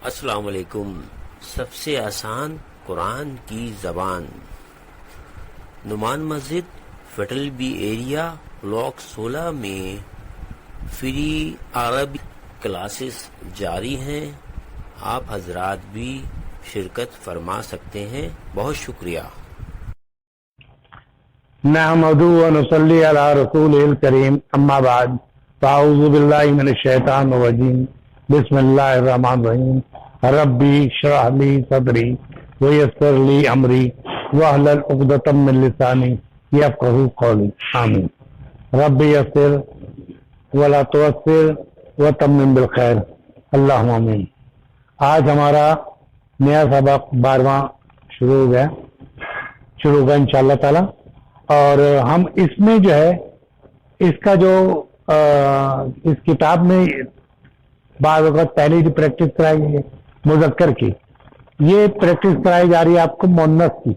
السلام علیکم. سب سے آسان قرآن کی زبان. نعمان مسجد فیٹل بی ایریا بلاک 16 میں فری عربی کلاسز جاری ہیں. آپ حضرات بھی شرکت فرما سکتے ہیں. بہت شکریہ. نحمدہ و نصلی علی رسول الکریم. اما بعد فاعوذ باللہ من الشیطان الرجیم. بسم اللہ الرحمن الرحیم. ربی اشرح لی صدری ویسر لی امری واحلل عقدۃ من لسانی یفقہوا قولی. آمین. ربی یسر ولا تعسر وتمم بالخیر. اللہم آمین. آج ہمارا نیا سبق 12واں شروع ہوگا انشاءاللہ تعالی. اور ہم اس میں جو ہے اس کا جو اس کتاب میں بعض وقت پہلے ہی پریکٹس کرائی گئی ہے مذکر کی. یہ پریکٹس کرائی جا رہی ہے آپ کو مؤنث کی.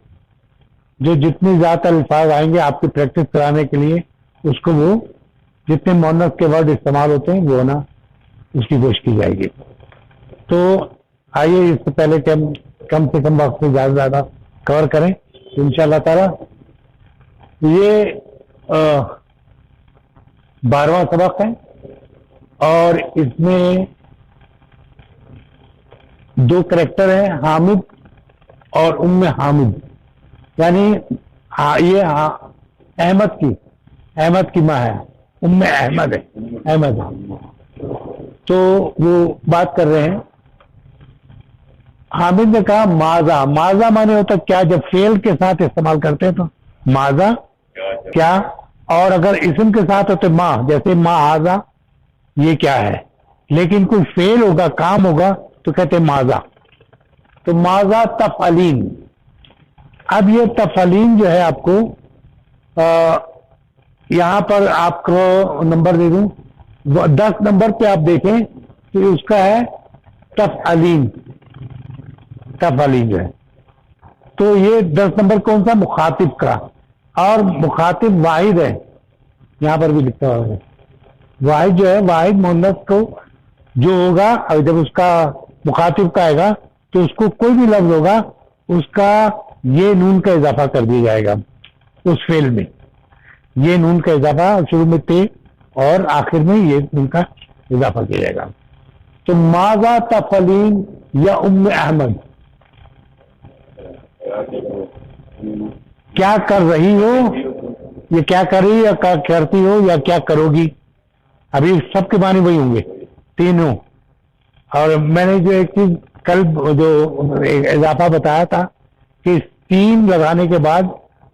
جو جتنی زیادہ الفاظ آئیں گے آپ کی پریکٹس کرانے کے لیے اس کو وہ جتنے مؤنث کے ورڈ استعمال ہوتے ہیں وہ نا اس کی کوشش کی جائے گی. تو آئیے اس سے پہلے کہ ہم کم سے کم وقت میں زیادہ سے زیادہ کور کریں انشاءاللہ تعالی. یہ 12واں سبق ہے اور اس میں 2 کریکٹر ہیں حامد اور ام حامد. یعنی یہ احمد کی ماں ہے. ام احمد ہے. احمد تو وہ بات کر رہے ہیں. حامد نے کہا ماذا. ماذا مانے ہوتا کیا. جب فعل کے ساتھ استعمال کرتے ہیں تو ماذا کیا, اور اگر اسم کے ساتھ ہوتے ماں, جیسے ماں ہاذا یہ کیا ہے. لیکن کوئی فعل ہوگا کام ہوگا تو کہتے ہیں ماذا. تو ماذا تفعلین. اب یہ تفعلین جو ہے آپ کو یہاں پر آپ کو نمبر دے دوں 10 نمبر پہ آپ دیکھیں کہ اس کا ہے تفعلین. تفعلین جو ہے تو یہ 10 نمبر کون سا مخاطب کا, اور مخاطب واحد ہے. یہاں پر بھی لکھا ہوا ہے واحد جو ہے. واحد مؤنث کو جو ہوگا جب اس کا مخاطب کا آئے گا تو اس کو کوئی بھی لفظ ہوگا اس کا یہ نون کا اضافہ کر دیا جائے گا. اس فعل میں یہ نون کا اضافہ شروع میں تے اور آخر میں یہ نون کا اضافہ کیا جائے گا. تو ماذا تفعلین یا ام احمد, کیا کر رہی ہو, یہ کیا کر رہی یا کیا کرتی ہو یا کیا کرو گی. ابھی سب کے معنی وہی ہوں گے تینوں. اور میں نے جو ایک چیز کل جو اضافہ بتایا تھا کہ 3 لگانے کے بعد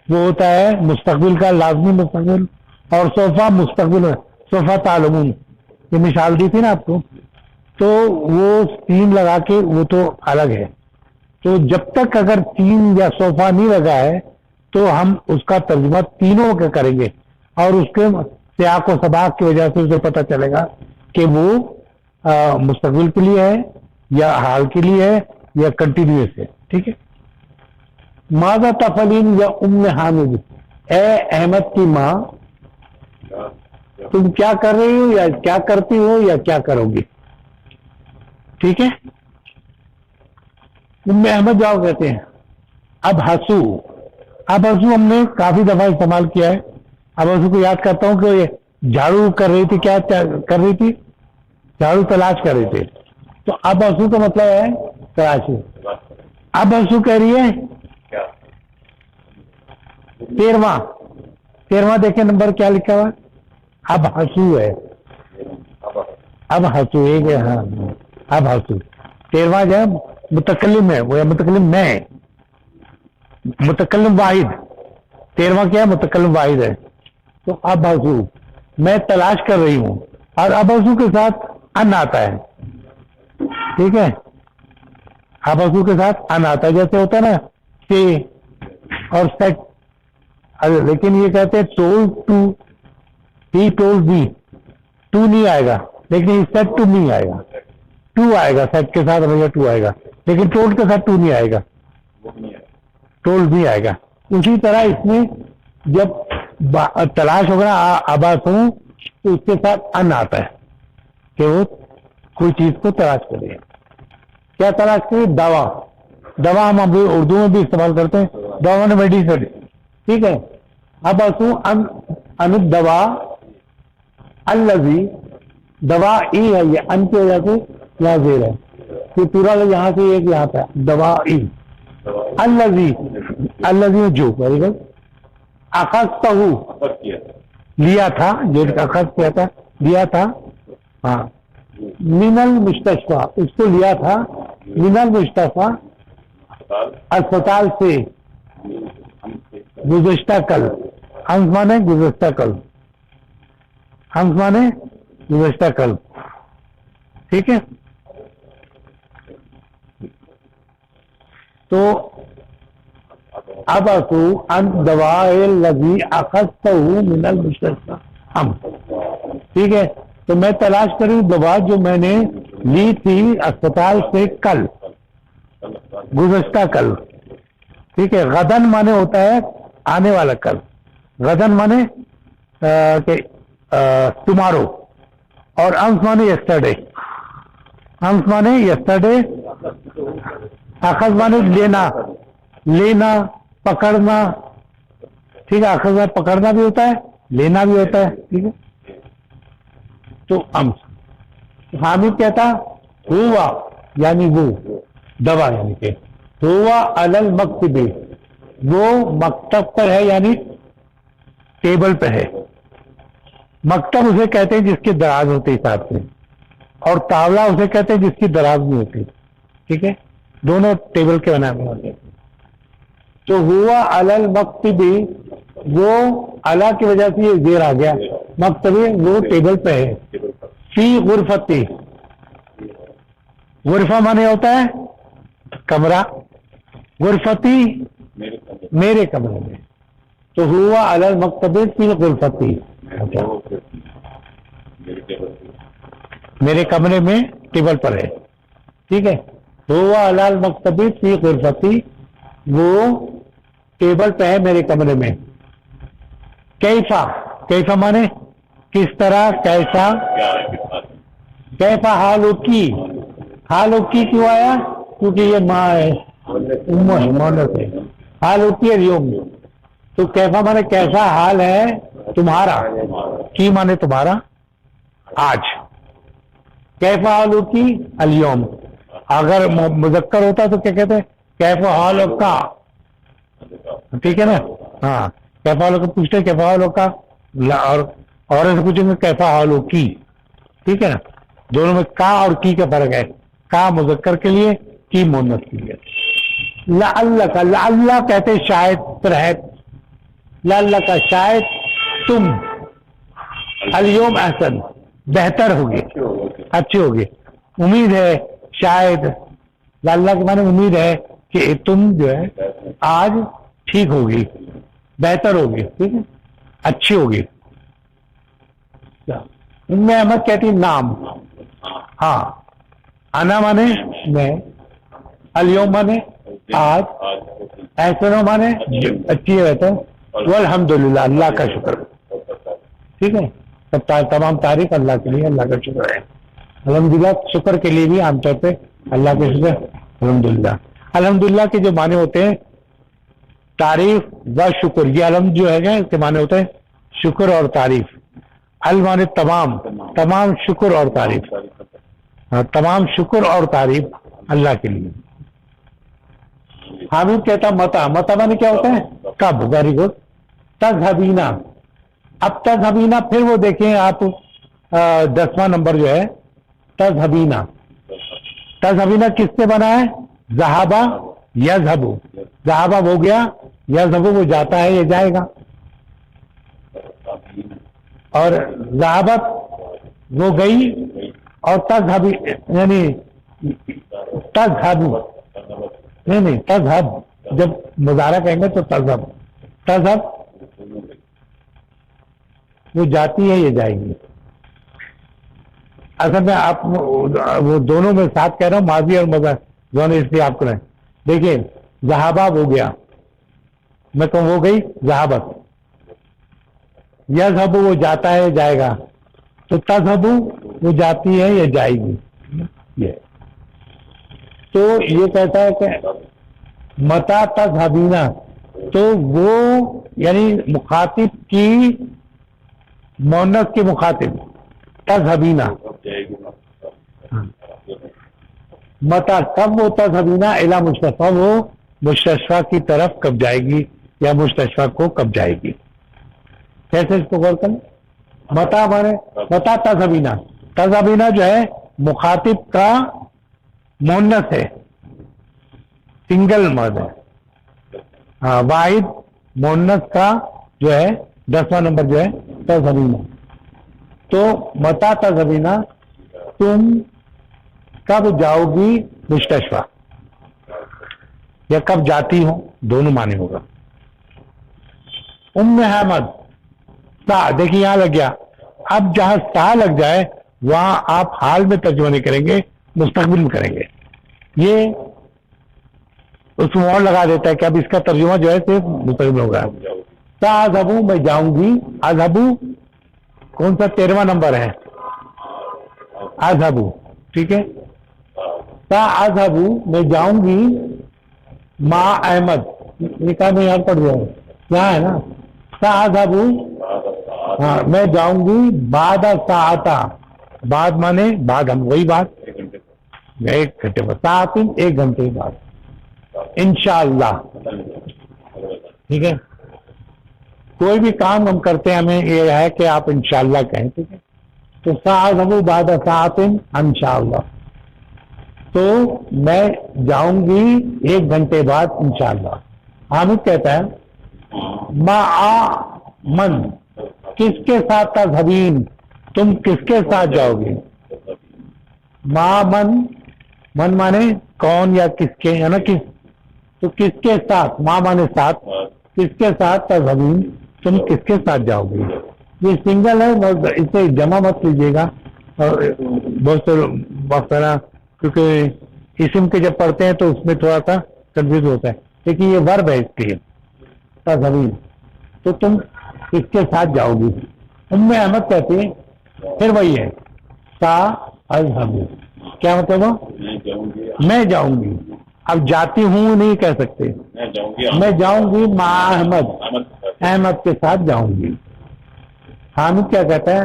وہ ہوتا ہے مستقبل کا لازمی مستقبل, اور صوفہ مستقبل صوفہ تعلمون یہ مثال دی تھی نا آپ کو. تو وہ 3 لگا کے وہ تو الگ ہے. تو جب تک اگر 3 یا صوفہ نہیں لگا ہے تو ہم اس کا ترجمہ تینوں کا کریں گے, اور اس کے سیاق و سباق کی وجہ سے اسے پتہ چلے گا کہ وہ مستقبل کے لیے ہے یا حال کے لیے ہے یا کنٹینیوس ہے. ٹھیک ہے. ماذا تفعلین یا ام حامد, اے احمد کی ماں تم کیا کر رہی ہو یا کیا کرتی ہو یا کیا کرو گی. ٹھیک ہے. ام احمد جاؤ کہتے ہیں. اب ہنسو. اب ہنسو ہم نے کافی دفعہ استعمال کیا ہے. اب ہنسو کو یاد کرتا ہوں کہ جھاڑو کر رہی تھی. کیا کر رہی تھی. جھاڑو تلاش کر رہے تھے. تو اب ہنسو کا مطلب ہے تلاشی. اب ہنسو کہہ رہی ہے 13واں دیکھیں نمبر کیا لکھا ہوا. اب ہنسو ہے. اب ہنسو ایک ہے. ہاں اب ہنسو 13واں جو ہے متکلم ہے وہ متکلم میں متکلم واحد. 13واں کیا ہے متکلم واحد ہے. تو اب ہنسو میں تلاش کر رہی ہوں, اور اب ہنسو کے ساتھ ان آتا ہے. ٹھیک ہے. اب ہنسو کے ساتھ ان آتا ہے جیسے ہوتا ہے نا کہ اور سیٹ. لیکن یہ کہتے ہیں told to, he told me. ٹو نہیں آئے گا لیکن سیٹ ٹو نہیں آئے گا. ٹو آئے گا سیٹ کے ساتھ ہمیشہ 2 آئے گا, لیکن ٹولڈ کے ساتھ 2 نہیں آئے گا. ٹولڈ نہیں آئے گا. اسی طرح اس میں جب تلاش ہوگا آباس ہوں تو اس کے ساتھ ان آتا ہے کہ وہ کوئی چیز کو تلاش کرے. کیا تلاش کی؟ دوا. دوا ہم ابھی اردو میں بھی استعمال کرتے ہیں، دوا نے میڈیسن، ٹھیک ہے. اب آسو ان دوا الذی، دوا ای ہے، یہ ان کی وجہ سے یہاں زیر ہے، پھر پورا یہاں سے ایک یہاں پہ دوا ای. الذی، الذی جو اخذتہ، لیا تھا، جو اخذ کیا تھا لیا تھا، ہاں. من المستشفى، اس کو لیا تھا من المستشفى، اسپتال سے، گزشتہ کل. ہمس مانے گزشتہ کل، ہمس مانے گزشتہ کل، ٹھیک ہے. تو اب آسو ان دوا الذی اخذتہ من المستشفى ہم، ٹھیک ہے. تو میں تلاش کروں دوا جو میں نے لی تھی اسپتال سے کل، گزشتہ کل، ٹھیک ہے. غدن مانے ہوتا ہے آنے والا کل، غدن مانے ٹمارو، اور امس مانے یسٹرڈے، امس مانے یسٹرڈے، اخذ مانے لینا، لینا پکڑنا، ٹھیک ہے. اخذ میں پکڑنا بھی ہوتا ہے، لینا بھی ہوتا ہے، ٹھیک ہے. تو امس حامد کہتا ہوا یعنی وہ دوا، یعنی کہ ہوا علی المکتب، وہ مکتب پر ہے یعنی ٹیبل پہ ہے. مکتب اسے کہتے ہیں جس کے دراز ہوتے حساب سے، اور طاولہ اسے کہتے ہیں جس کی دراز نہیں ہوتی، ٹھیک ہے. دونوں ٹیبل کے بنا ہوئے ہوتے ہیں. تو ہوا علی المکتب، وہ علی کی وجہ سے یہ زیر آ گیا، مکتب وہ ٹیبل پہ ہے. فی غرفتی، غرفہ مانے ہوتا ہے کمرہ، غرفتی میرے کمرے میں. تو ہوا علی المکتب فی غرفتی، میرے کمرے میں ٹیبل پر ہے، ٹھیک ہے. ہوا علی المکتب فی غرفتی، وہ ٹیبل پہ ہے میرے کمرے میں. کیفا، کیفا مانے کس طرح، کیسا. کیفا حالو کی، حالو کی کیوں آیا؟ کیونکہ یہ ماں ہے، امو ہے، مونس ہے. حالو کی اليوم، تو کیفا مانے کیسا حال ہے تمہارا، کی مانے تمہارا آج. کیفا حالو کی اليوم، اگر مذکر ہوتا تو کیا کہتے ہیں؟ کیفا حالو کا، ٹھیک ہے نا. ہاں کیفا حالو کا پوچھتے کیفا حالو کا، اور سے پوچھیں گے کیفا حالو کی، ٹھیک ہے نا. دونوں میں کا اور کی کا فرق ہے، کا مذکر کے لیے، کی مؤنث کے لیے. لعل کا، لعل کہتے شاید، پرہیز. لعل کا شاید تم اليوم احسن، بہتر ہوگے، اچھے ہوگے. امید ہے، شاید، لعل کے معنی امید ہے کہ تم جو ہے آج ٹھیک ہوگی، بہتر ہوگی، ٹھیک ہے، اچھی ہوگی. ان میں احمد کہتی نام، ہاں. انا مانے میں، اليوم مانے آج، احسن مانے اچھی رہتا ہے. والحمدللہ، اللہ کا شکر، ٹھیک ہے. تمام تعریف اللہ کے لیے، اللہ کا شکر ہے. الحمدللہ شکر کے لیے بھی عام طور پہ اللہ کے شکر، الحمدللہ. الحمدللہ کے جو معنی ہوتے ہیں تعریف و شکر، یہ الحمد جو ہے گا اس کے معنی ہوتے ہیں شکر اور تعریف. المانے تمام، تمام شکر اور تعریف، تمام شکر اور تعریف اللہ کے لیے. حامد کہتا متا، متا مانے کیا ہوتا ہے کب. Very good. تذهبینا، اب تذهبینا پھر وہ دیکھیں آپ 10واں نمبر جو ہے تذهبینا. تذهبینا کس سے بنا ہے؟ ذهب یذهب، ذهب ہو گیا، یذهب وہ جاتا ہے، یہ جائے گا. اور ذهبت وہ گئی، اور تذهب یعنی تذهب، نہیں تذهب، جب مضارع کہیں گے تو تذهب، تذهب وہ جاتی ہے، یہ جائے گی. اصل میں آپ وہ دونوں میں ساتھ کہہ رہا ہوں، ماضی اور مضارع دونوں، اس لیے آپ کو دیکھیے ذهبہ وہ گیا، میں کہوں وہ گئی ذهبت. یذهب وہ جاتا ہے، جائے گا، تو تذهب وہ جاتی ہے، یہ جائے گی. تو یہ کہتا ہے کہ متا تذهبینا، تو وہ یعنی مخاطب کی مؤنث کے مخاطب تذهبینا، متا کب وہ تذهبینا الی مستشفی، وہ مستشفی کی طرف کب جائے گی یا مستشفی کو کب جائے گی. کیسے اس کو غور کریں؟ متا مانے متا تذهبینا، تذهبینا جو ہے مخاطب کا مؤنث ہے، سنگل مرد ہے. ہاں واحد مؤنث کا جو ہے 10واں نمبر جو ہے تذهبینا. تو متا تذهبینا، تم کب جاؤ گی مستشفی، یا کب جاتی ہو، دونوں معنی ہوگا. ام احمد سا، دیکھیے یہاں لگ گیا. اب جہاں سا لگ جائے وہاں آپ حال میں ترجمہ نہیں کریں گے، مستقبل میں کریں گے. یہ اس میں اور لگا دیتا ہے کہ اب اس کا ترجمہ جو ہے صرف مستقبل ہوگا. سا اذهبو، میں جاؤں گی. اذهبو کون سا 13واں نمبر ہے، اذهبو، ٹھیک ہے. سا اذهبو، میں جاؤں گی. مع احمد، نکاح میں یہاں پڑھ جاؤں یہاں ہے نا. سا اذهبو، ہاں میں جاؤں گی. بعد ساعتا، بعد مانے بعد، ہم وہی بات ایک گھنٹے بعد، ساعت ایک گھنٹے بعد، انشاءاللہ. ٹھیک ہے، کوئی بھی کام ہم کرتے ہیں ہمیں یہ ہے کہ آپ انشاءاللہ کہیں. ٹھیک ہے، تو ساعت بعد ساعت انشاءاللہ، تو میں جاؤں گی ایک گھنٹے بعد انشاءاللہ. حامد کہتا ہے مع من، کس کے ساتھ تذهبین، تم کس کے ساتھ جاؤ گے. مع من، من مانے کون یا کس کے، ہے نا کس، تو کس کے ساتھ، ماں مانے ساتھ، کس کے ساتھ تذهبین، تم کس کے ساتھ جاؤ گے. یہ سنگل ہے، اسے جمع مت لیجیے گا. اور بہت سے وقت نا کیونکہ اسم کے جب پڑھتے ہیں تو اس میں تھوڑا سا کنفیوز ہوتا ہے، لیکن یہ ورب ہے اس کے لیے تذهبین. تو تم کس کے ساتھ جاؤ گی. ام احمد کہتے ہیں پھر وہی ہے سا اذهبو، کیا مطلب ہو، میں جاؤں گی. اب جاتی ہوں نہیں کہہ سکتے، میں جاؤں گی مع احمد، احمد کے ساتھ جاؤں گی. حامد کیا کہتا ہے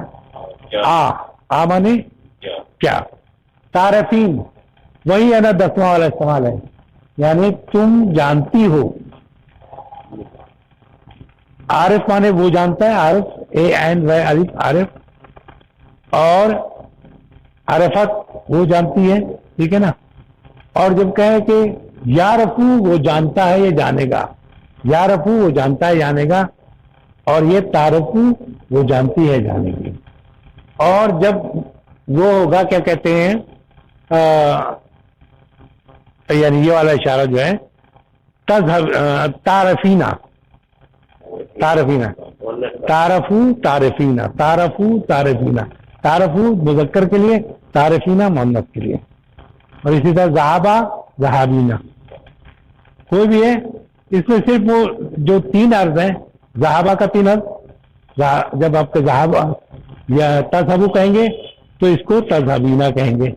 آ مانے کیا. تعرفین، وہی ہے نا 10واں والا استعمال ہے، یعنی تم جانتی ہو. عارف مانے وہ جانتا ہے، عارف اے عین و الف عارف، اور عرفت وہ جانتی ہے. ٹھیک ہے نا. اور جب کہیں کہ یعرفو، وہ جانتا ہے یہ جانے گا، یعرفو وہ جانتا ہے جانے گا، اور یہ تعرفو وہ جانتی ہے جانے گی. اور جب وہ ہوگا کیا کہتے ہیں یعنی یہ والا اشارہ جو ہے تعرفینا، تعرفینا، تعرفو تعرفینا، تعرفو تعرفینا، تعرفو مذکر کے لیے، تعرفینا مؤنث کے لیے. اور اسی طرح ذہابا ذہابینا، کوئی بھی ہے اس میں صرف وہ جو 3 عرض ہیں، ذہابا کا 3 عرض، جب آپ کے ذہابا یا تذهبو کہیں گے تو اس کو تذهبینا کہیں گے.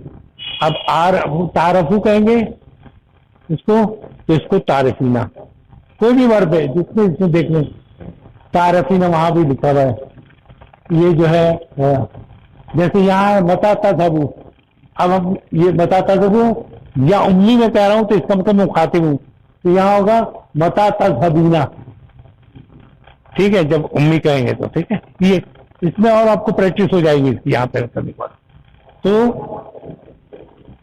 اب تعرفو کہیں گے اس کو تو اس کو تعرفینا. کوئی بھی ورب ہے جس میں دیکھ لیں تعرفینا، وہاں بھی لکھا ہوا ہے. یہ جو ہے جیسے یہاں متا تذهبو، اب ہم یہ متا تذهبو یا امی میں کہہ رہا ہوں تو اس کا مطلب میں مخاطب ہوں، تو یہاں ہوگا متا تذهبینا. ٹھیک ہے، جب امی کہیں گے تو. ٹھیک ہے، یہ اس میں اور آپ کو پریکٹس ہو جائے گی یہاں پہ کرنے کے بعد. تو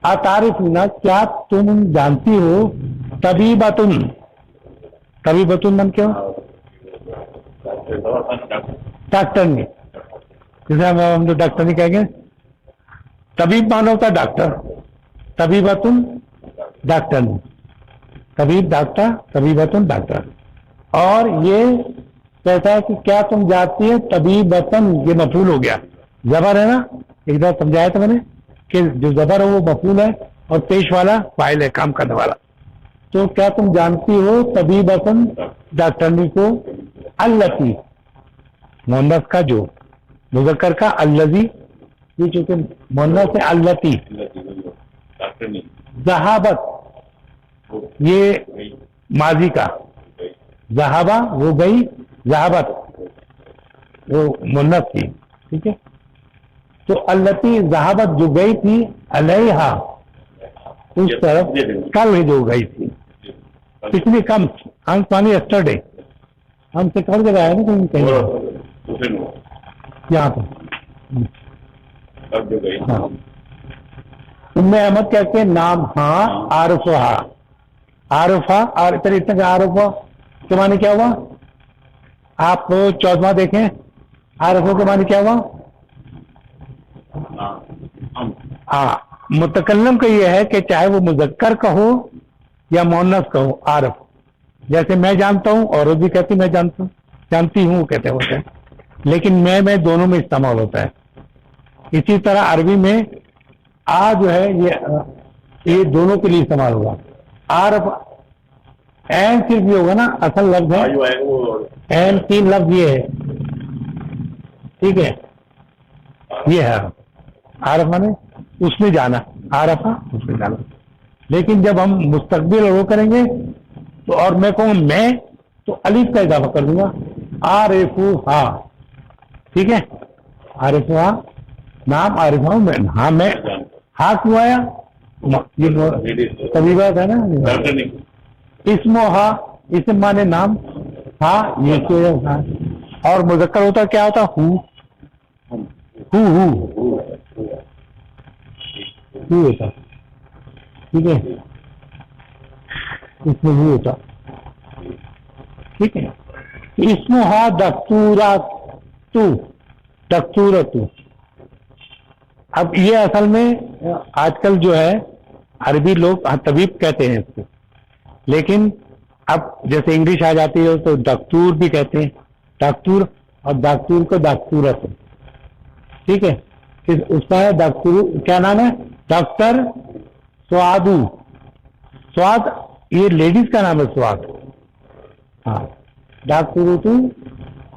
اتعرفون، کیا تم جانتی ہو، طبیبتن، طبیبتن من کیا ڈاکٹر نے، جیسے ہم تو ڈاکٹر نہیں کہیں گے، طبیب مانا ہوتا ہے ڈاکٹر، طبیبتن ڈاکٹر، طبیب ڈاکٹر، طبیبتن ڈاکٹر. اور یہ کہتا ہے کہ کیا تم جانتی ہے، طبیبتن یہ مفعول ہو گیا، زبر ہے نا، ایک دفعہ سمجھایا تھا میں نے کہ جو زبر ہے وہ مفعول ہے اور پیش والا فاعل ہے، کام کرنے والا. تو کیا تم جانتی ہو طبیبتن ڈاکٹرنی کو، التی مؤنث کا جو، مذکر کا الذی، یہ چونکہ مؤنث ہے التی، ذہابت یہ ماضی کا، ذہبہ وہ گئی، ذہبت وہ مؤنث تھی، ٹھیک ہے. تو التی ذہبت جو گئی تھی علیہا اس طرف، کل ہی جو گئی تھی پچھلی کم ہم پانی ایسٹرڈے ہم سے کل جگہ آیا نا کہیں یہاں پہ ہاں. ام احمد کہتے ہیں نام ہاں عارفہ، عارفہ اور اتنا کہ عارفہ کے معنی کیا ہوا؟ آپ 14واں دیکھیں، عارفہ کے معنی کیا ہوا؟ ہاں متکلم کا یہ ہے کہ چاہے وہ مذکر کا ہو یا مؤنث کا ہو، عارف. جیسے میں جانتا ہوں، عورت بھی کہتی میں جانتا ہوں، جانتی ہوں کہتے ہوتے ہیں، لیکن میں دونوں میں استعمال ہوتا ہے. اسی طرح عربی میں آ جو ہے یہ دونوں کے لیے استعمال ہوگا. عارف این صرف یہ ہوگا نا، اصل لفظ ہے این، 3 لفظ یہ ہے، ٹھیک ہے. یہ ہے عارف مانے اس میں جانا، عارفہ اس میں جانا. لیکن جب ہم مستقبل اور وہ کریں گے تو اور میں کہوں میں تو الف کا اضافہ کر دوں گا، عارفہ، ٹھیک ہے. عارفہ نام عارفہ ہوں میں، ہاں میں، ہاں کیوں آیا؟ یہ کبھی بات ہے نا، اسم و ہاں، اسم مانے نام، ہاں یہ کیوں ہے. اور مذکر ہوتا کیا ہوتا؟ ہو ہوتا، ٹھیک ہے، اس میں ہو ہوتا، ٹھیک ہے. اسم و ہاں دستورات، دستورت. اب یہ اصل میں آج کل جو ہے عربی لوگ طبیب کہتے ہیں اس کو، لیکن اب جیسے انگلش آ جاتی ہے تو دکتور بھی کہتے ہیں، دکتور، اور دکتور کو دستورت، ٹھیک ہے. اس کا ہے دکتور، کیا نام ہے؟ ڈاکٹر سعادو. سعاد یہ لیڈیز کا نام ہے، سعاد. ہاں ڈاکٹر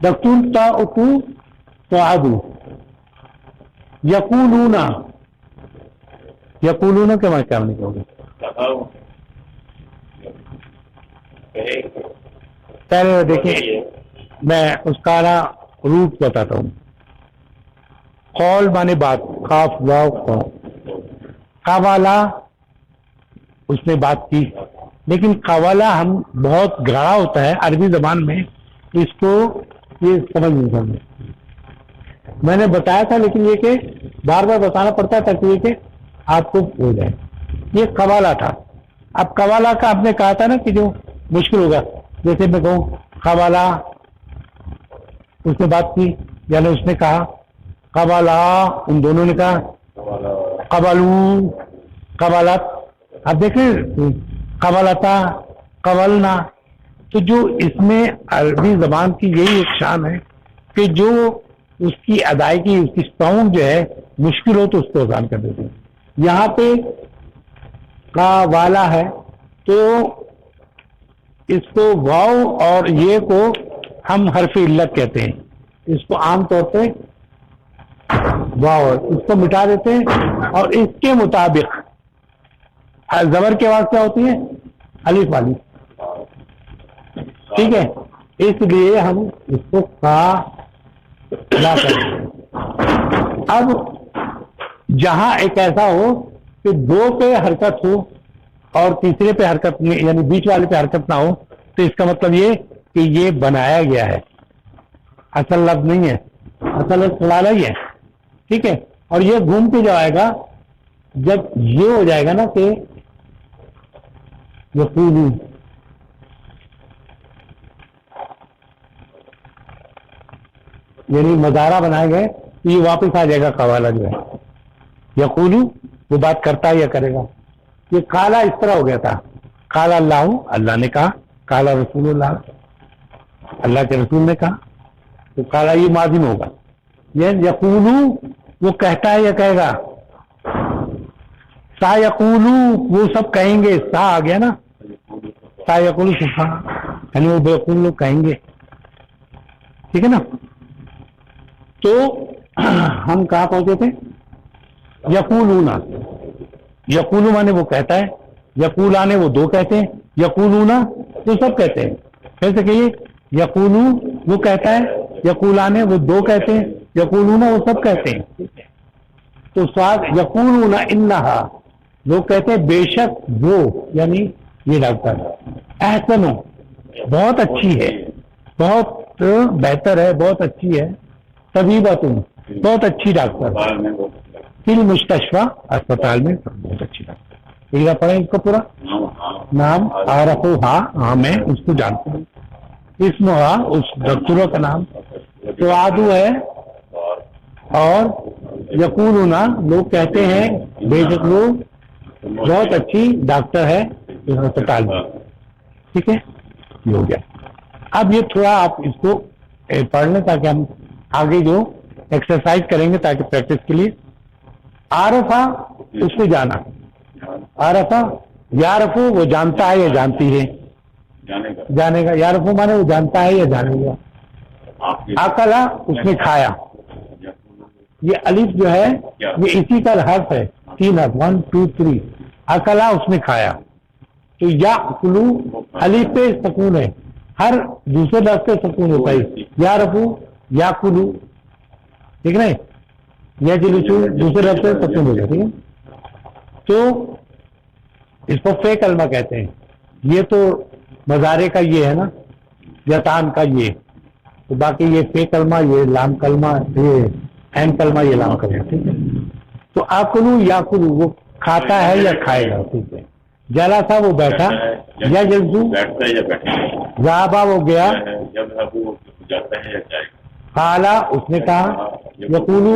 دکتور تا اتو سعادو. یقولون، یقولون کے معنی کیا نہیں کہو گے؟ پہلے دیکھیں میں اس کا نا روٹ بتاتا ہوں. قول مانے بات، قاف واو قاف. قوالا اس نے بات کی، لیکن قوالا ہم بہت گہرا ہوتا ہے عربی زبان میں، اس کو یہ سمجھ نہیں سکتے. میں نے بتایا تھا لیکن یہ کہ بار بار بتانا پڑتا ہے تاکہ یہ کہ آپ کو ہو جائے. یہ قوالا تھا. اب قوالا کا آپ نے کہا تھا نا کہ جو مشکل ہوگا، جیسے میں کہوں قوالا، اس نے بات کی، یعنی اس نے کہا قوالا، ان دونوں نے کہا قبلو، قبالت. اب دیکھیں قبالتا، قبلنا. تو جو اس میں عربی زبان کی یہی ایک شان ہے کہ جو اس کی ادائیگی، اس کی ساؤنڈ جو ہے مشکل ہو تو اس کو آسان کر دیتے ہیں. یہاں پہ قوالا ہے تو اس کو واو اور یہ کو ہم حرف علت کہتے ہیں. اس کو عام طور پہ واو اس کو مٹا دیتے ہیں، اور اس کے مطابق زبر کے آواز کیا ہوتی ہے؟ الف والی، ٹھیک ہے. اس لیے ہم اس کو لا کرتے ہیں. اب جہاں ایک ایسا ہو کہ 2 پہ حرکت ہو اور تیسرے پہ حرکت نہیں، یعنی بیچ والے پہ حرکت نہ ہو، تو اس کا مطلب یہ کہ یہ بنایا گیا ہے، اصل لفظ نہیں ہے، اصل لفظ قوالا ہی ہے، ٹھیک ہے. اور یہ گھوم کے جو آئے گا جب یہ ہو جائے گا نا کہ یقولو، یعنی مضارع بنائے گئے تو یہ واپس آ جائے گا قوالا جو ہے. یقولو وہ بات کرتا ہے یا کرے گا. یہ قالا اس طرح ہو گیا تھا، قال اللہ، اللہ نے کہا، قال رسول اللہ، اللہ کے رسول نے کہا. تو قالا یہ ماضی میں ہوگا. یہ یقولو وہ کہتا ہے یا کہے گا. سا یقولو وہ سب کہیں گے، سا آ گیا نا، سا یقولو سفا، یعنی وہ بیقول لوگ کہیں گے، ٹھیک ہے نا. تو ہم کہاں پہنچے تھے؟ یقولون. یقولو مانے وہ کہتا ہے، یقولانے وہ دو کہتے ہیں، یقولونا وہ سب کہتے ہیں. کیسے کہیے؟ یقولو وہ کہتا ہے، یقولانے وہ دو کہتے ہیں، یقولونا وہ سب کہتے ہیں. تو ساتھ یقولون انہا لوگ کہتے ہیں بے شک وہ، یعنی یہ ڈاکٹر احسن بہت اچھی ہے، بہت بہتر ہے، بہت اچھی ہے، طبیبۃ بہت اچھی ڈاکٹر، فی المستشفیٰ اسپتال میں بہت اچھی ڈاکٹر. ایک بار پڑھیں اس کو پورا. نام عارفوہا، ہاں میں اس کو جانتا ہوں، اسمہا اس ڈاکٹروں کا نام، تو آدو ہے، اور یقولون لوگ کہتے ہیں بے شک وہ بہت اچھی ڈاکٹر ہے اس اسپتال میں. ٹھیک ہے، یہ ہو گیا. اب یہ تھوڑا آپ اس کو پڑھ لیں تاکہ ہم آگے جو ایکسرسائز کریں گے تاکہ پریکٹس کے لیے. عارفہ اس کو جانا، عارفہ یارفو وہ جانتا ہے یا جانتی ہے، جانے گا. یارفو مانے وہ جانتا ہے یا جانے گا. اکلا اس نے کھایا، یہ الف جو ہے یہ اسی کا حرف ہے، 3 حرف 1 2 3. اکلا اس نے کھایا، تو یا کلو الف پہ سکون ہے، ہر دوسرے لفظ پہ سکون ہوتا ہے. یا رفو یا کلو، ٹھیک ہے، یا جلوسو دوسرے لفظ پہ سکون ہوتا ہے. ٹھیک ہے، تو اس کو فے کلمہ کہتے ہیں. یہ تو مضارع کا یہ ہے نا، یتان کا یہ، تو باقی یہ فے کلمہ، یہ لام کلمہ، یہ این کلمہ، یہ لام کلمہ. ٹھیک ہے، تو آکلو یا کلو وہ کھاتا ہے یا کھائے گا. ٹھیک ہے، جلا تھا وہ بیٹھا، یا جلسو ذہبا وہ گیا، قالا اس نے کہا، یقولو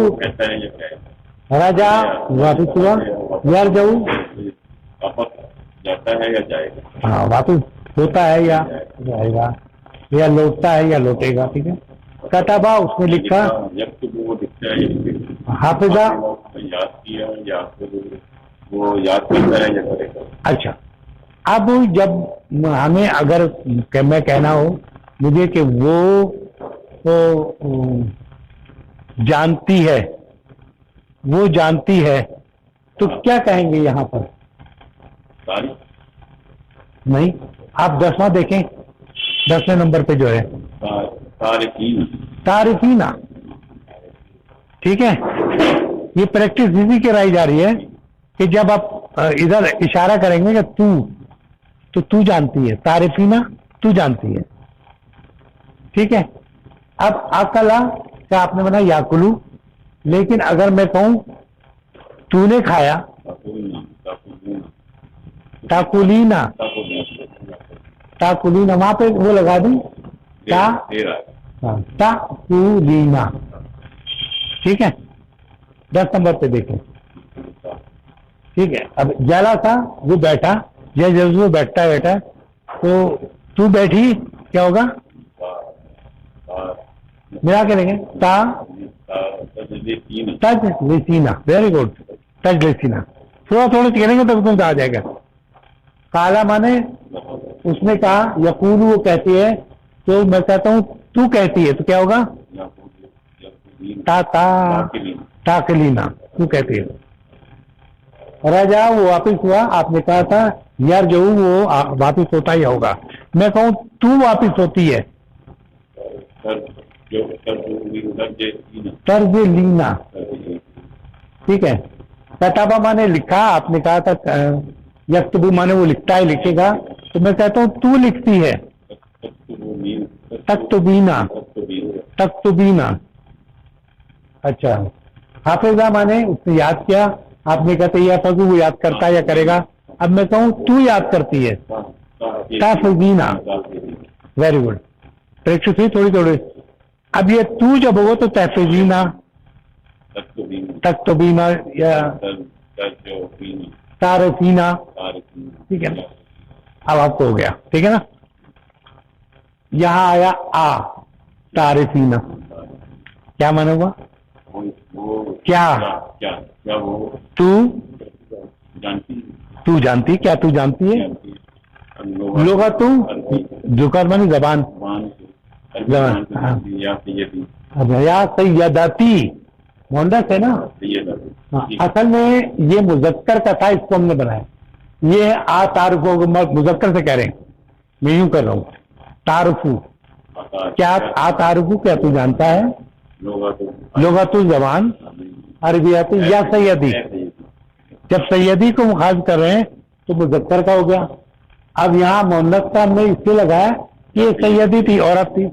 رجا واپس ہوا، یرجعو ہاں واپس ہوتا ہے یا جائے گا، یا لوٹتا ہے یا لوٹے گا. ٹھیک ہے، کتبا اس نے لکھا، حافظہ اچھا. اب جب ہمیں اگر میں کہنا ہو مجھے کہ وہ جانتی ہے، وہ جانتی ہے، تو کیا کہیں گے یہاں پر؟ نہیں، آپ 10واں دیکھیں، 10ویں نمبر پہ جو ہے تعریفینا. ٹھیک ہے، یہ پریکٹس اسی کی رائی جا رہی ہے کہ جب آپ ادھر اشارہ کریں گے کہ تو جانتی ہے، تعریفینا تو جانتی ہے. ٹھیک ہے، اب اکلا کا آپ نے بنا یاکلو، لیکن اگر میں کہوں تو نے کھایا، تاکولینا، تاکولینا وہاں پہ وہ لگا دیں تاکولینا. ٹھیک ہے، 10 نمبر پہ دیکھیں. ٹھیک ہے، اب جالا تھا وہ بیٹھا، یا جب وہ بیٹھا تو بیٹھی کیا ہوگا؟ ملا کے لیں گے تج لسینا. ویری گڈ، تج لسینا. تھوڑا کریں گے تو تم آ جائے گا. کالا مانے اس نے کہا، یقول وہ کہتی ہے، تو میں کہتا ہوں تو کہتی ہے، تو کیا ہوگا؟ تاکلینا، تو کہتی ہے. رجا وہ واپس ہوا، آپ نے کہا تھا یار جو وہ واپس ہوتا ہی ہوگا. میں کہوں تو واپس ہوتی ہے، طرز لینا. ٹھیک ہے، کتابہ مانے لکھا، آپ نے کہا تھا یکتبو مانے وہ لکھتا ہے، لکھے گا، تو میں کہتا ہوں تو لکھتی ہے، تکتبینا، تکتبینا. اچھا، حافظہ مانے اس نے یاد کیا، آپ نے کہتے یہ فضو وہ یاد کرتا ہے یا کرے گا. اب میں کہوں تو یاد کرتی ہے، تحفظینا. ویری گڈ، پریکٹس ہوئی تھوڑی. اب یہ تو جب ہو تو تحفظینا، تکتبینا یا تعرفینا. ٹھیک ہے نا، اب آپ کو ہو گیا. ٹھیک ہے نا، یہاں آیا تعرفینا، کیا مانا ہوا؟ کیا تو جانتی، کیا تو جانتی ہے؟ لغت ذکر مانی زبان، یا سیداتی مونڈس ہے نا. اصل میں یہ مذکر کا تھا، اس کو ہم نے بنایا. یہ آ تعارف مذکر سے کہہ رہے ہیں، میں یوں کر رہا ہوں تعارفو. کیا آ تعارفو کیا تو جانتا ہے؟ لغت الزبان عربیات یا سیدی. جب سیدی کو مخاطب کر رہے ہیں تو مذکر کا ہو گیا. اب یہاں مؤنث کا ہم نے اس لیے لگایا کہ یہ سیدی تھی، عورت تھی،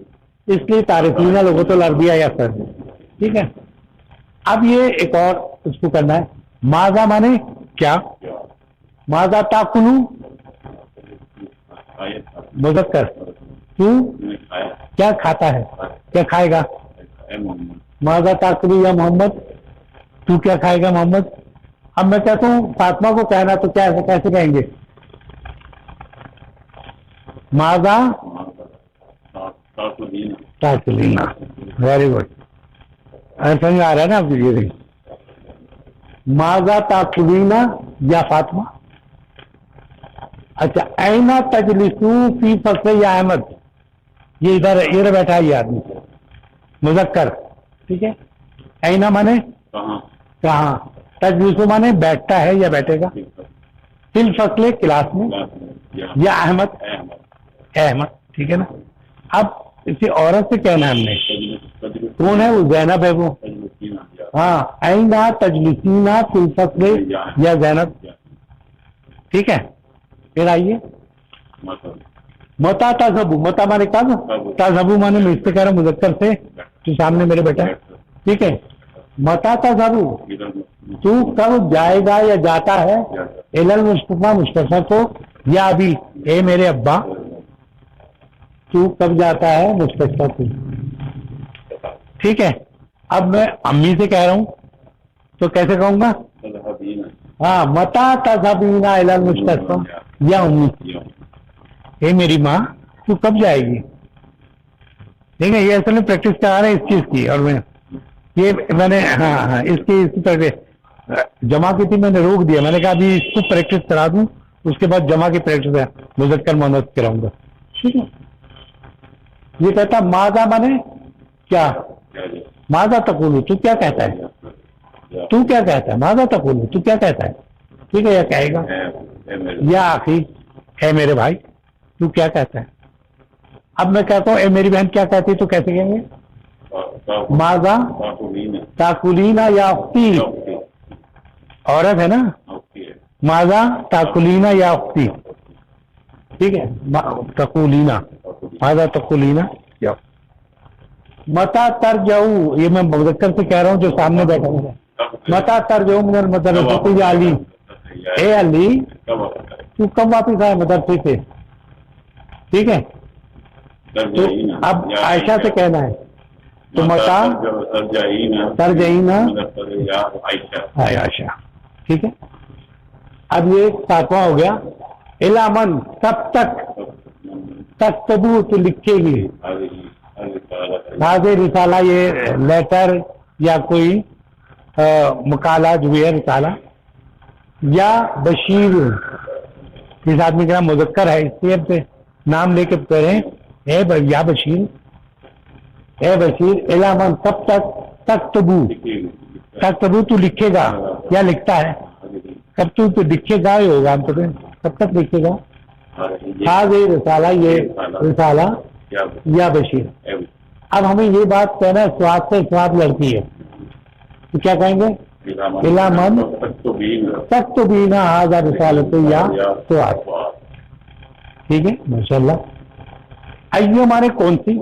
اس لیے تعریفینہ لغت العربیہ یا سر. ٹھیک ہے. اب یہ ایک اور اس کو کرنا ہے. ماذا مانے کیا؟ ماذا تاکلو مذکر، کیوں کیا کھاتا ہے، کیا کھائے گا؟ ماذا تاکلو یا محمد، تو کیا کھائے گا محمد؟ اب میں کہتا ہوں فاطمہ کو کہنا تو کیا کیسے کہیں گے؟ ماذا تاکلینا. Very good. سمجھ آ رہا ہے نا آپ یہ؟ ماذا تاکلینا یا فاطمہ. اچھا اینا تجلسو فی فصل یا احمد، یہ ادھر بیٹھا ہے یہ آدمی مذکر. ٹھیک ہے. اینا مانے کہاں، تجلسو مانے بیٹھتا ہے یا بیٹھے گا. فی الفصل کلاس میں، یا احمد احمد. ٹھیک ہے نا. اب اسے عورت سے کہنا ہے ہم نے، کون ہے وہ؟ زینب ہے وہ. ہاں اینا تجلسینا فی الفصل یا زینب. ٹھیک ہے. پھر آئیے متا تذہبو. متا مانے کب، تذہبو مانے میں اس سے کہہ رہا ہوں مذکر سے جو سامنے میرے بیٹا. ٹھیک ہے. متا تذہبو تو کب جائے گا یا جاتا ہے، المصطفیٰ مصطفیٰ کو، یا ابھی اے میرے ابا، تو کب جاتا ہے مصطفیٰ کو. ٹھیک ہے. اب میں امی سے کہہ رہا ہوں تو کیسے کہوں گا؟ ہاں متا تذہبینا الی المصطفیٰ یا امی، اے میری ماں تو کب جائے گی. ٹھیک ہے. یہ اصل میں پریکٹس کرا رہے ہیں اس چیز کی، اور میں نے ہاں اس کی جمع کی تھی، میں نے روک دیا. میں نے کہا ابھی اس کو پریکٹس کرا دوں، اس کے بعد جمع کی پریکٹس ہے مذکر مؤنث کراؤں گا. ٹھیک ہے. یہ کہتا ماذا مانے کیا، ماذا تقولو تو کیا کہتا ہے، تو کیا کہتا ہے. ماذا تقولو تو کیا کہتا ہے. ٹھیک ہے. یا کہے گا یا آخری اے میرے بھائی تو کیا کہتا ہے. اب میں کہتا ہوں اے میری بہن کیا کہتی ہے تو کیسے کہیں گے؟ ماذا تاکلینا یا اختی، عورت ہے نا. ماذا تاکلینا یا اختی. ٹھیک ہے. تقولینا، ماذا تقولینا یا متا ترجعو. یہ میں مذکر سے کہہ رہا ہوں جو سامنے بیٹھا ہوں. متا ترجعو من المدرسۃ یا علی، اے علی تو کب واپس آئے مدرسے سے. ٹھیک ہے. تو اب عائشہ سے کہنا ہے تو متا ترجعینا عائشہ. ٹھیک ہے. اب یہ ساتواں ہو گیا. الامن تب تک، تکتبو تو لکھے گی. حاضر رسالہ یہ لیٹر یا کوئی مقالہ جو ہے رسالہ، یا بشیر اس آدمی کا نام مذکر ہے اس لیے پہ نام لے کے کہہ رہے ہیں یا بشیر، اے بشیر. الامن تب تک، تکتبو تکتبو تو لکھے گا یا لکھتا ہے. کب تو لکھے گا ہی ہوگا، ہم تو کب تک لکھے گا. حاضر رسالہ یہ رسالہ یا بشیر. اب ہمیں یہ بات کہنا ہے سواد سے سواد لڑکی ہے تو کیا کہیں گے؟ الامن تکتبینا ھذا رسالۃ یا سواد. ٹھیک ہے. ماشاء اللہ. ایو مانے کون سی،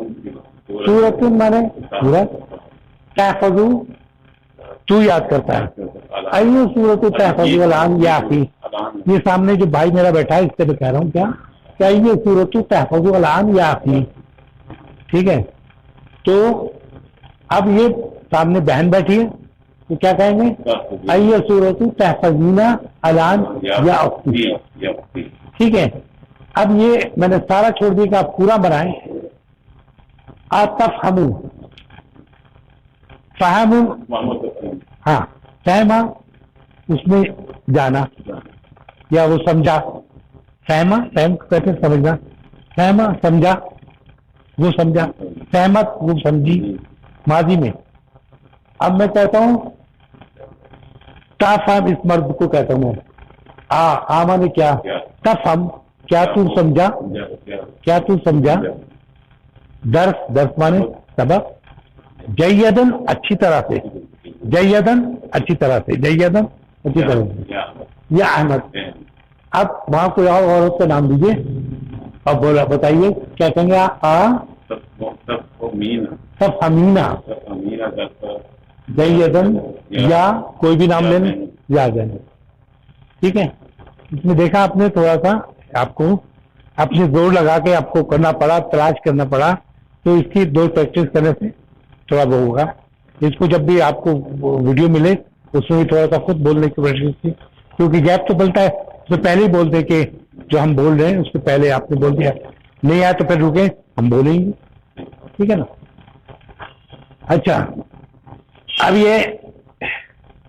سورت مانے سورت، تحفظو تو یاد کرتا ہے. ایو سورت تحفظو الان یا فی. یہ سامنے جو بھائی میرا بیٹھا ہے اس سے میں کہہ رہا ہوں کیا ایو سورت تحفظو الان یا فی. ٹھیک ہے. تو اب یہ سامنے بہن بیٹھی ہے تو کیا کہیں گے؟ ایو سورت تحفظینا الان یا اختی. ٹھیک ہے. اب یہ میں نے سارا چھوڑ دیا کہ آپ پورا بنائیں. تفہمو، فہمو، ہاں فہما اس میں جانا یا وہ سمجھا. فہما، فہم کہتے ہیں سمجھنا. فہما سمجھا، وہ سمجھا. فہمت وہ سمجھی ماضی میں. اب میں کہتا ہوں تافہم اس مرد کو کہتا ہوں میں. مانے کیا؟ تفہم، کیا تو سمجھا، کیا تو سمجھا. درس مانے سبق. جیدن اچھی طرح سے، جیدن اچھی طرح سے، جیدن اچھی طرح سے. یا احمد. اب وہاں کوئی اور عورت کا نام دیجیے. اب بولا بتائیے کیا کہیں گے؟ تفہمینا، جیدن، یا کوئی بھی نام لینا یا جانے. ٹھیک ہے. اس میں دیکھا آپ نے تھوڑا سا آپ کو اپنے زور لگا کے آپ کو کرنا پڑا، تلاش کرنا پڑا. تو اس کی دو پریکٹس کرنے سے تھوڑا وہ ہوگا. اس کو جب بھی آپ کو ویڈیو ملے اس میں بھی تھوڑا سا خود بولنے کی کوشش کی، کیونکہ گیپ تو بولتا ہے تو پہلے ہی بول دیں کہ جو ہم بول رہے ہیں اس کو پہلے آپ نے بول دیا. نہیں آیا تو پھر رکیں، ہم بولیں گے. ٹھیک ہے نا. اچھا، اب یہ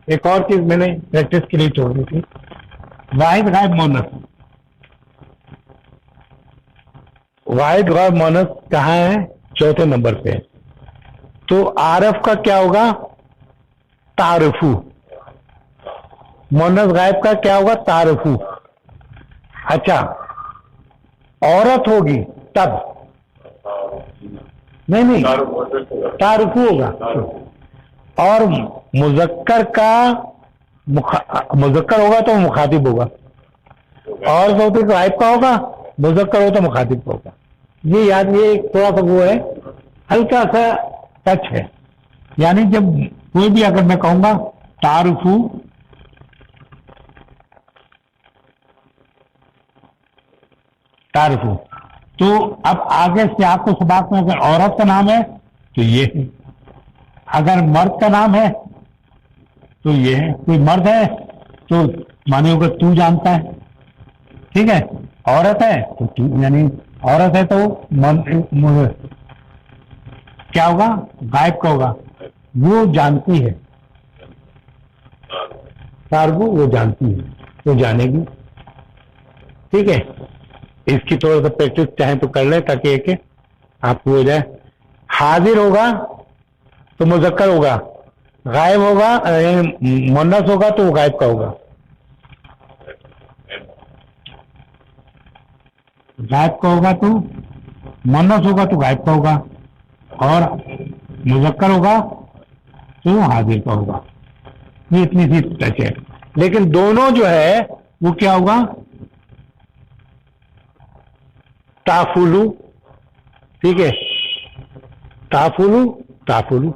ایک اور چیز میں نے پریکٹس کے لیے چھوڑ دی تھی. واحد غائب مونس. واحد غائب مونس کہاں ہے؟ چوتھے نمبر پہ. تو عارف کا کیا ہوگا؟ تعارفو. مونس غائب کا کیا ہوگا؟ تعارفو. اچھا، عورت ہوگی تب نہیں تعارفو ہوگا. اور مذکر کا مذکر ہوگا تو مخاطب ہوگا. اور تو غائب کا ہوگا، مذکر ہو تو مخاطب ہوگا. یہ یاد، یہ تھوڑا سا وہ ہے، ہلکا سا ٹچ ہے. یعنی جب کوئی بھی اگر میں کہوں گا تعارفو، تعارفو، تو اب آگے سے آپ کو سباق میں اگر عورت کا نام ہے تو یہ ہے، اگر مرد کا نام ہے تو یہ ہے. کوئی مرد ہے تو مانے ہوگا تو جانتا ہے. ٹھیک ہے. عورت ہے تو تو، یعنی عورت ہے تو کیا ہوگا؟ غائب کا ہوگا. وہ جانتی ہے، تعارفو وہ جانتی ہے، وہ جانے گی. ٹھیک ہے. اس کی تھوڑا سا پریکٹس چاہیں تو کر لیں تاکہ ایک آپ کو ہو جائے. حاضر ہوگا تو مذکر ہوگا، غائب ہوگا یعنی مونس ہوگا تو وہ غائب کا ہوگا. غائب کا ہوگا تو مونس ہوگا تو غائب کا ہوگا، اور مذکر ہوگا تو حاضر کا ہوگا. یہ اتنی سی ٹچ ہے. لیکن دونوں جو ہے وہ کیا ہوگا؟ تافولو. ٹھیک ہے. تافولو، تافولو.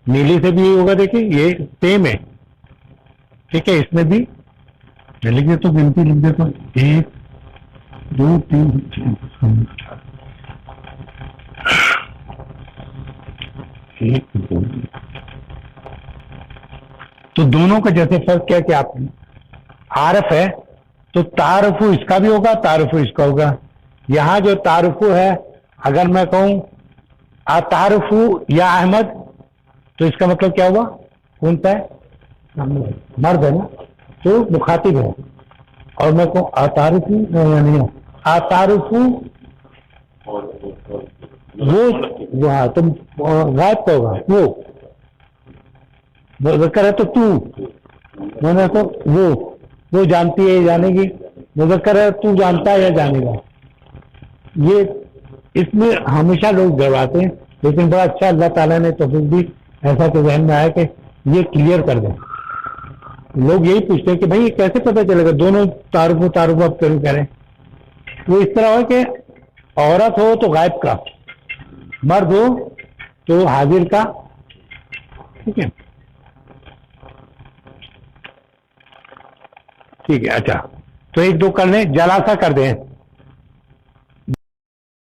نیلی سے بھی یہ ہوگا. دیکھیں یہ سیم ہے. ٹھیک ہے. اس میں بھی لکھ دے تو گنتی لکھ دے تو 1 2 3 1 2. تو دونوں کا جیسے فرق کیا کہ آپ عارف ہے تو تعارفو اس کا بھی ہوگا، تعارفو اس کا ہوگا. یہاں جو تعارفو ہے، اگر میں کہوں اتعارفو یا احمد تو اس کا مطلب کیا ہوا؟ کون سا ہے؟ مرد ہے نا، تو مخاطب ہے. اور میں کہوں اتعارفو نہیں، اتعارفو وہ ہاں تم غائب کا ہوگا. وہ ذکر ہے تو میں نے تو وہ جانتی ہے، جانے گی. مذکر ہے تو جانتا ہے یا جانے گا. یہ اس میں ہمیشہ لوگ گھبراتے ہیں، لیکن بڑا اچھا اللہ تعالیٰ نے تو بھی ایسا تو ذہن میں آیا کہ یہ کلیئر کر دیں. لوگ یہی پوچھتے ہیں کہ بھائی یہ کیسے پتہ چلے گا دونوں تعارف اب کریں کریں. وہ اس طرح ہو کہ عورت ہو تو غائب کا، مرد ہو تو حاضر کا. ٹھیک ہے. ٹھیک ہے. اچھا تو 1 2 کر لیں، جلاسہ کر دیں.